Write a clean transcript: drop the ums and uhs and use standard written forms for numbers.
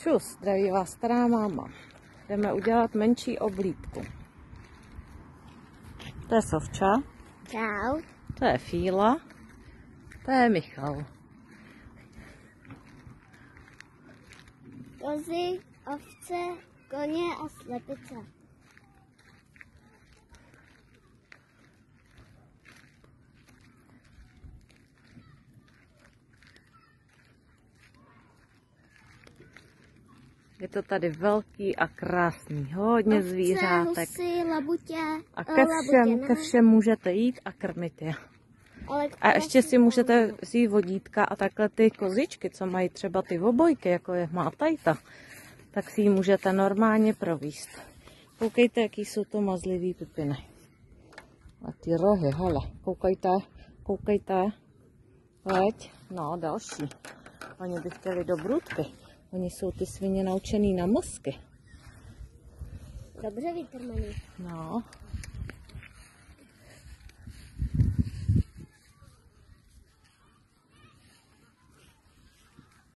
Čus, zdraví vás stará máma. Jdeme udělat menší oblídku. To je Sovča. Čau. To je Fíla. To je Michal. Kozy, ovce, koně a slepice. Je to tady velký a krásný, hodně Ovce, zvířátek. husy, labutě. A ke všem můžete jít a krmit je. A ještě si můžete vzít vodítka a takhle ty kozičky, co mají třeba ty obojky, jako je má tajta, tak si ji můžete normálně províst. Koukejte, jaký jsou to mazlivý pipiny. A ty rohy, hele, koukejte, koukejte. Veď, no další. Oni by chtěli do brůdky. Oni jsou ty svině naučený na mozky. Dobře vykrmený. No.